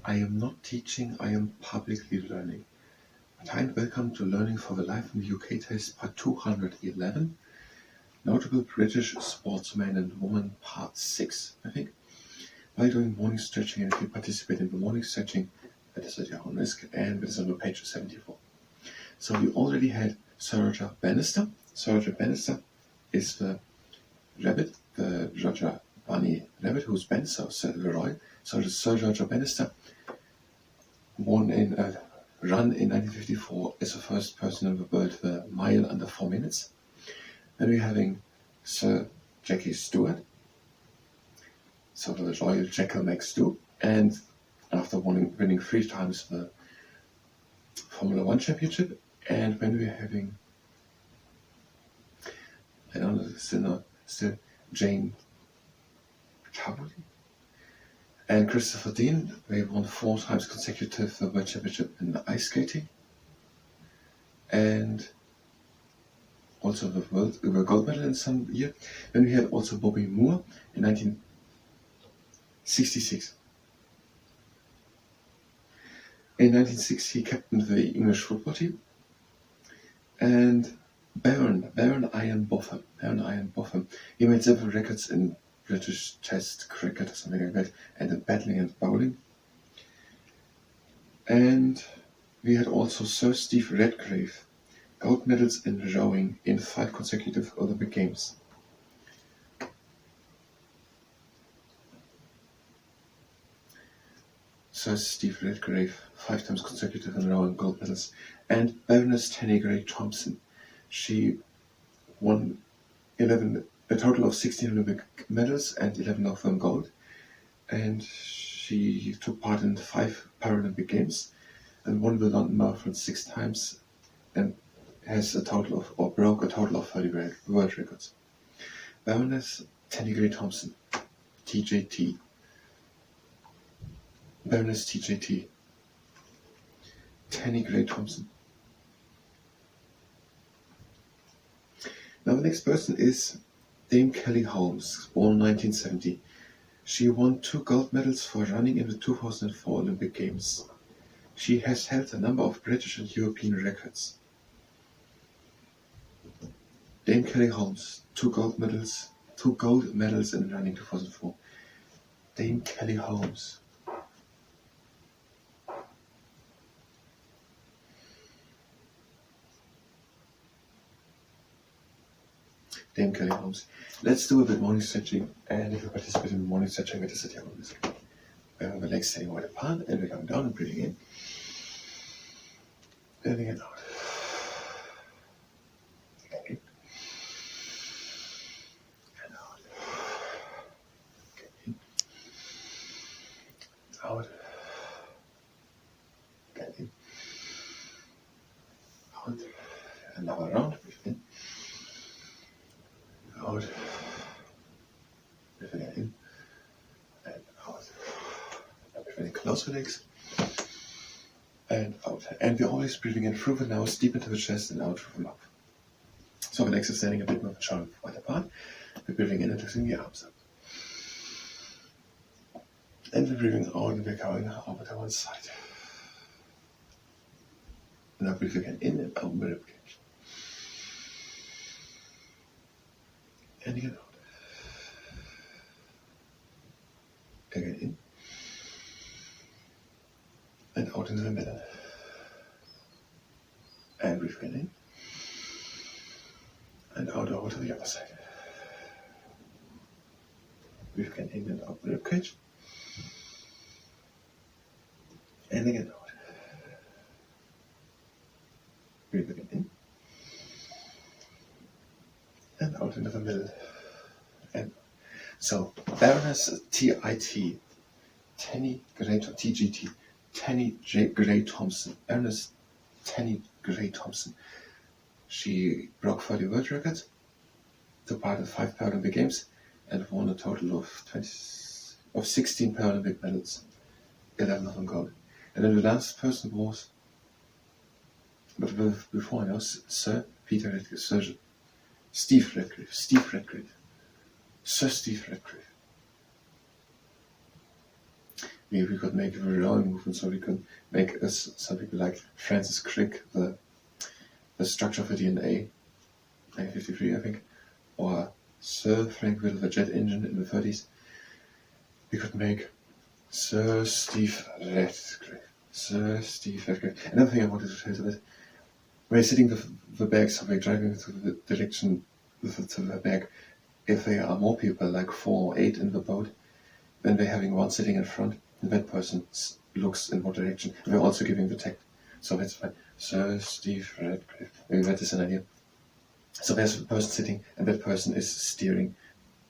I am not teaching, I am publicly learning. Hi and welcome to Learning for the Life in the UK test part 211. Notable British sportsmen and women part 6, I think. While doing morning stretching, and if you participate in the morning stretching, that is at your own risk, and that is on page 74. So we already had Sir Roger Bannister. Sir Roger Bannister is the rabbit, the Roger Bunny rabbit, who's Bannister, Sir Roy. So Sir Roger Bannister won in a run in 1954 as the first person in the world the mile under 4 minutes. Then we're having Sir Jackie Stewart, so the Royal Jackal Max Stew, and after winning 3 times the Formula 1 championship. And when we're having, I don't know, still Jane Cavoli and Christopher Dean. They won 4 times consecutive the World Championship in ice skating, and also the gold medal in some year. Then we had also Bobby Moore in 1966. In 1960, he captained the English football team. And Baron Iron Botham. He made several records in British Test cricket or something like that, and in battling and bowling. And we had also Sir Steve Redgrave, gold medals in rowing in 5 consecutive Olympic Games. Sir Steve Redgrave, 5 times consecutive in rowing gold medals. And Baroness Tanny Gray Thompson. She won a total of 16 Olympic medals and 11 of them gold. And she took part in 5 Paralympic Games and won the London Marathon 6 times and has a total of, or broke a total of 30 world records. Baroness Tanny Gray Thompson, TJT. Baroness TJT. Tanny Gray Thompson. Now the next person is Dame Kelly Holmes, born 1970. She won 2 gold medals for running in the 2004 Olympic Games. She has held a number of British and European records. Dame Kelly Holmes, 2 gold medals in running 2004. Dame Kelly Holmes. Dame Kelly Holmes. Let's do a bit morning stretching, and if you participate in the morning stretching, it is at your own risk. We have the legs staying wide apart, and we're going down and breathing in. Breathing it out. Okay. And out. Okay. In. Out. Okay. In. Out. Another round. Breathe in. Out. Breathing in and out. Now breathing close the legs and out. And we're always breathing in through the nose, deep into the chest, and out through the mouth. So the legs are standing a bit more shoulder wide apart. We're breathing in and lifting the arms up. And we're breathing out and we're going over to one side. Now breathe again in and open the rib cage. And again out. Again in. And out into the middle. And breathe again in. And out over to the other side. Breathe again in and out the rib cage. And again out. Breathe again in. And out into the middle. And so Baroness TIT, Tanny Gray TGT, Tanny Gray Thompson, Baroness Tanny Gray Thompson. She broke 30 world records, took part in 5 Paralympic Games, and won a total of 16 Paralympic medals, 11 of them gold. And then the last person was, but before I know, Sir Peter Redgrave, Sir Steve Redgrave, Sir Steve Redgrave. we could make a rowing movement, so we could make some people like Francis Crick, the structure of the DNA, 1953 I think, or Sir Frank Whittle, the jet engine in the 30s. We could make Sir Steve Redgrave. Another thing I wanted to tell you is that we're sitting the back, so we're driving to the direction to the back. If there are more people, like 4 or 8 in the boat, then we're having one sitting in front, and that person looks in what direction. And we're also giving the text. So that's fine. Sir Steve Redgrave. Maybe that is an idea. So there's a person sitting, and that person is steering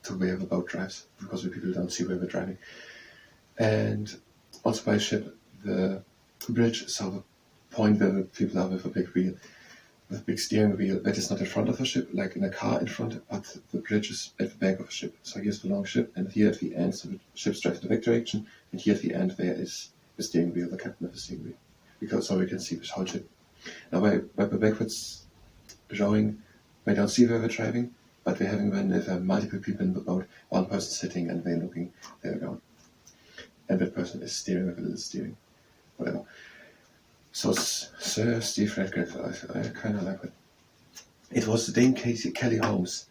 to where the boat drives, because the people don't see where we're driving. And also by ship, the bridge, so the point where the people are with a big wheel, with a big steering wheel, that is not in front of the ship, like in a car in front, but the bridge is at the back of the ship. So here's the long ship, and here at the end, so the ship's driving in the back direction, and here at the end there is the steering wheel, the captain of the steering wheel, because so we can see the whole ship. Now by the backwards rowing, we don't see where we're driving, but we're having when if there are multiple people in the boat, one person sitting and they're looking, they're going. And that person is steering with a little steering, whatever. So Sir Steve Redgrave, I kind of like it. It was Dame Kelly Holmes.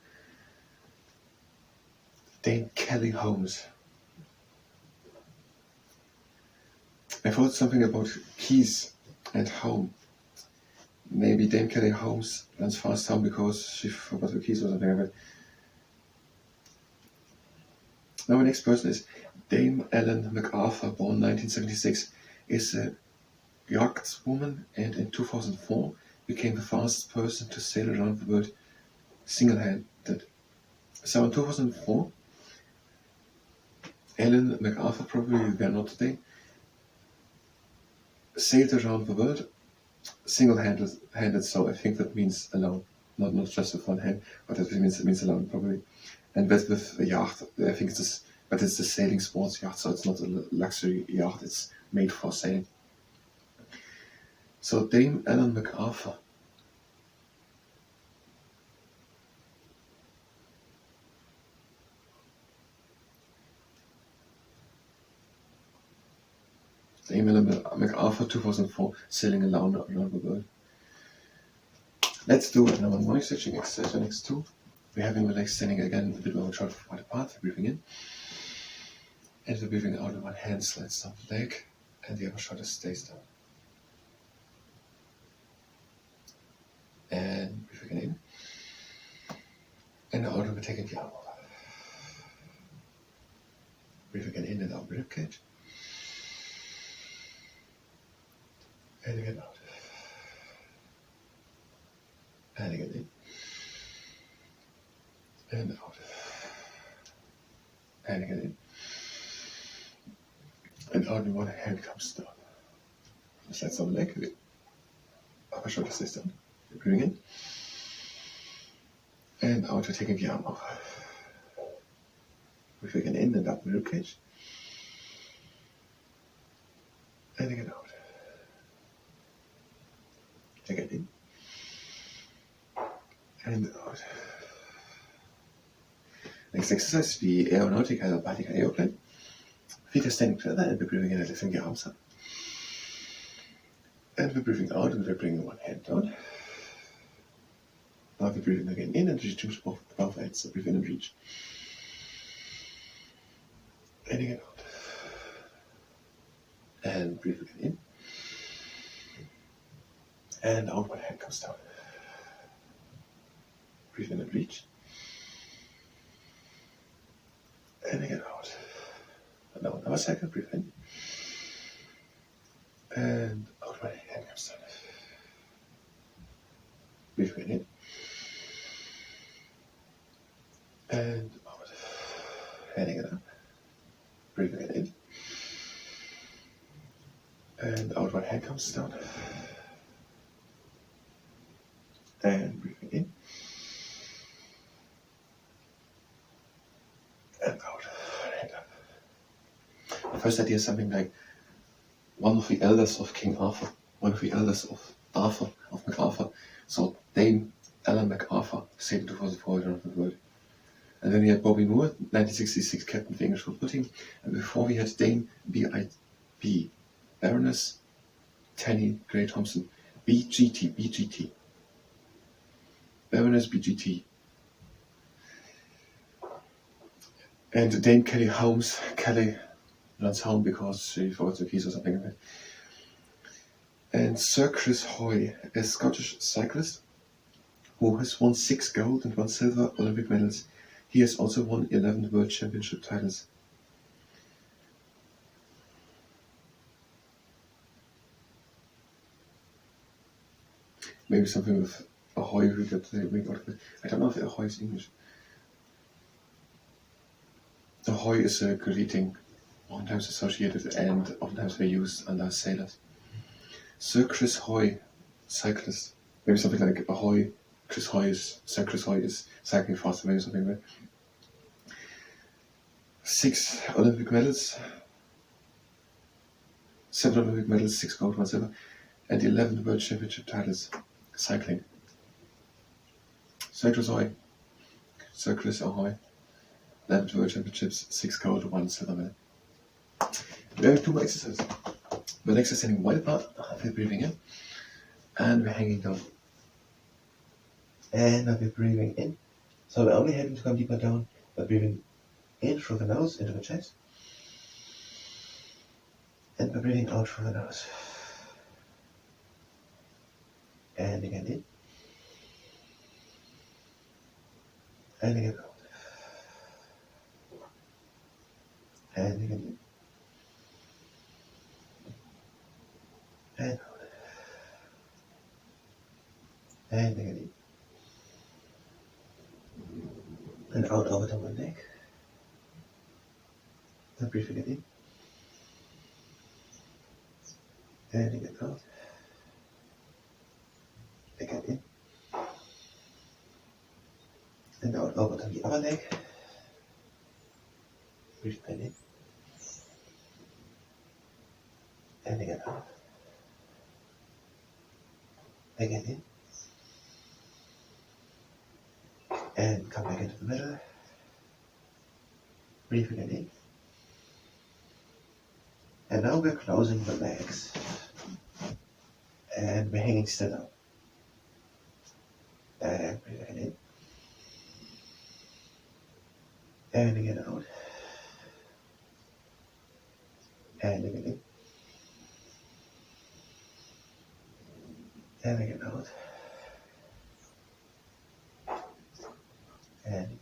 Dame Kelly Holmes. I thought something about keys and home. Maybe Dame Kelly Holmes runs fast home because she forgot her keys or something like that. Now the next person is Dame Ellen MacArthur, born 1976, is a yachtswoman, and in 2004 became the fastest person to sail around the world single-handed. So in 2004, Ellen MacArthur, probably we are not today, sailed around the world single-handed, so I think that means alone, not just with one hand, but it means alone probably. And that's with a yacht. I think it's a sailing sports yacht, so it's not a luxury yacht, it's made for sailing. So Dame Ellen MacArthur. Dame Ellen MacArthur, 2004, sailing alone around the world. Let's do it now. Morning stretching exercise next 2. We're having the legs standing again a bit more short wide apart. We're breathing in. And we're breathing out, and one hand slides down the leg, and the other shoulder stays down. And breathing in. And out, and we're taking the arm over. Breathing in and out, rib cage. And again out. And again in. And out. And again in. And out, and one hand comes down. Slides down the leg. Upper shoulder stays down. Breathing in. And out, we're taking the arm over. Breathing in and up the rib cage. And again out. Again in. And out. Next exercise, the aeronautic aerobatic aeroplane. Feet are standing together, and we're breathing in and lifting the arms up. And we're breathing out, and we're bringing one hand down. Now we're breathing again in and reaching both hands. So breathe in and reach. And again out. And breathe again in. And out, one hand comes down. Breathe in and reach. And again out. And now another cycle, breathe in. And out, one hand comes down. Breathe again in. And out. And again up. Breathe again in. And out, one hand comes down. And breathing in. And out. Hand up. The first idea is something like one of the elders of King Arthur, one of the elders of MacArthur. So Dame Ellen MacArthur sailed 2004 around the world. And then we had Bobby Moore, 1966 captain of the English football team. And before we had Dame B.I.B. Baroness Tanny Gray Thompson, BGT. Baroness BGT. And Dame Kelly Holmes, Kelly runs home because she forgot the keys or something like that. And Sir Chris Hoy, a Scottish cyclist who has won 6 gold and 1 silver Olympic medals. He has also won 11 World Championship titles. Maybe something with ahoy we got the ring out of it. I don't know if ahoy is English. Ahoy is a greeting, oftentimes associated and oftentimes very used under sailors. Sir Chris Hoy, cyclist. Maybe something like ahoy, Sir Chris Hoy is cycling faster, maybe something like that. 6 Olympic medals, 7 Olympic medals, 6 gold, 1 silver, and 11 World Championship titles, cycling. Sir Chris Ahoy, 11 World Championships, 6 gold, 1 silver medal. We have 2 more exercises. The next is standing wide apart, we're breathing in, and we're hanging down. And now we're breathing in. So we're only having to come deeper down, but breathing in through the nose, into the chest. And we're breathing out through the nose. And again in. And again out. And again in. And out. And again in. And out over the one neck. Then breathe again in. And again out. Again in. And out over to the other leg. Breathe again in. And again out. Again in. And come back into the middle. Breathe again in. And now we're closing the legs. And we're hanging still up. And breathe again in. And again out. And again in. And again out. And again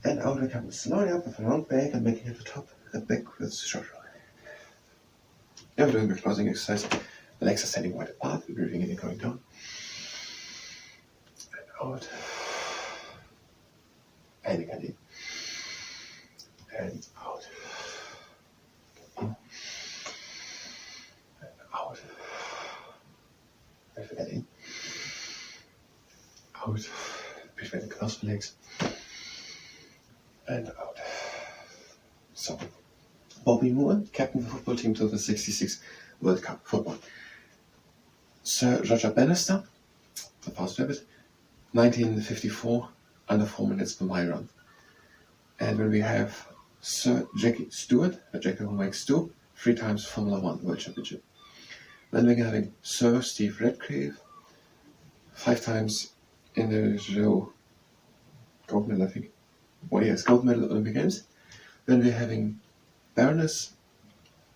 in. And out we come slowly up with a round back and making at the top a backwards short roll. Now we're doing the closing exercise. The legs are standing wide apart, we're breathing in and going down. And out. And again in. And out. In. And out. Breathe again in. Out. Breathe again, close the legs. And out. So, Bobby Moore, captain of the football team to the 66 World Cup football. Sir Roger Bannister, the fast rabbit, 1954, under 4 minutes per mile run. And then we have Sir Jackie Stewart, a Jackie who makes stew, 3 times Formula 1 World Championship. Then we're having Sir Steve Redgrave, 5 times in the row, gold medal, I think. Well, yes, gold medal at Olympic Games. Then we're having Baroness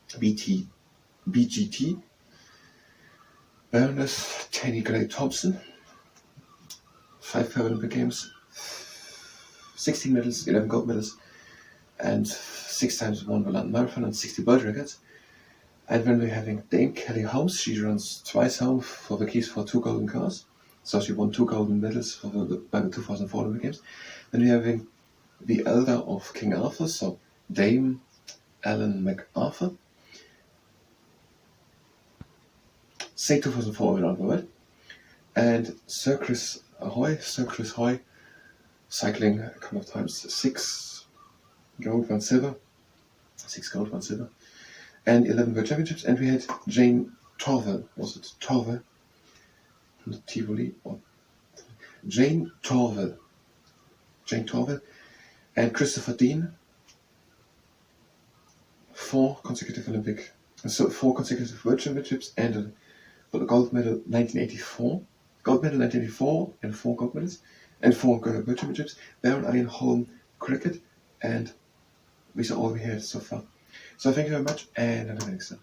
BGT, Baroness Tanny Gray Thompson, 5 Olympic Games, 16 medals, 11 gold medals, and 6 times won the London Marathon and 60 world records. And then we're having Dame Kelly Holmes. She runs twice home for the keys for 2 golden cars. So she won 2 golden medals for by the 2004 Olympic Games. Then we're having the elder of King Arthur, so Dame Ellen MacArthur. Say 2004 around the world. And Sir Chris Hoy, cycling a couple of times, 6 gold, 1 silver, 6 gold, 1 silver, and 11 World Championships. And we had Jane Torval, was it Torval? From the Tivoli, or Jane Torvill, and Christopher Dean. 4 consecutive World Championships and a gold medal 1984. Gold medal 1984 and 4 gold medals and 4 World Championships. Baron Iron Home Cricket, and these are all we had so far. So thank you very much, and until next time.